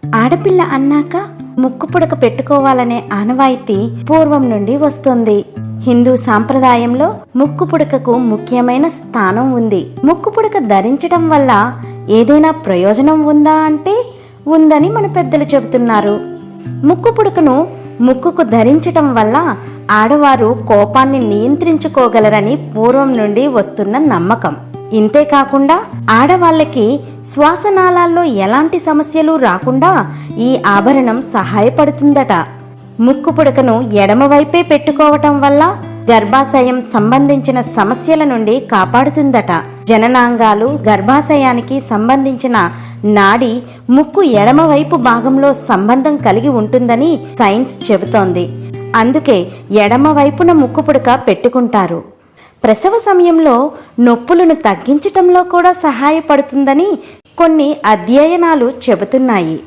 ఆడపిల్ల అన్నాక ముక్కు పుడక పెట్టుకోవాలనే ఆనవాయితీ పూర్వం నుండి వస్తుంది. హిందూ సాంప్రదాయంలో ముక్కు పుడకకు ముఖ్యమైన స్థానం ఉంది. ముక్కు పుడక ధరించడం వల్ల ఏదైనా ప్రయోజనం ఉందా అంటే ఉందని మన పెద్దలు చెబుతున్నారు. ముక్కు పుడకను ముక్కుకు ధరించటం వల్ల ఆడవారు కోపాన్ని నియంత్రించుకోగలరని పూర్వం నుండి వస్తున్న నమ్మకం. ఇంతేకాకుండా ఆడవాళ్ళకి శ్వాసనాళాల్లో ఎలాంటి సమస్యలు రాకుండా ఈ ఆభరణం సహాయపడుతుందట. ముక్కు పుడకను ఎడమవైపే పెట్టుకోవటం వల్ల గర్భాశయం సంబంధించిన సమస్యల నుండి కాపాడుతుందట. జననాంగాలు, గర్భాశయానికి సంబంధించిన నాడి ముక్కు ఎడమవైపు భాగంలో సంబంధం కలిగి ఉంటుందని సైన్స్ చెబుతోంది. అందుకే ఎడమవైపున ముక్కు పుడక పెట్టుకుంటారు. ప్రసవ సమయంలో నొప్పులను తగ్గించటంలో కూడా సహాయపడుతుందని కొన్ని అధ్యయనాలు చెబుతున్నాయి.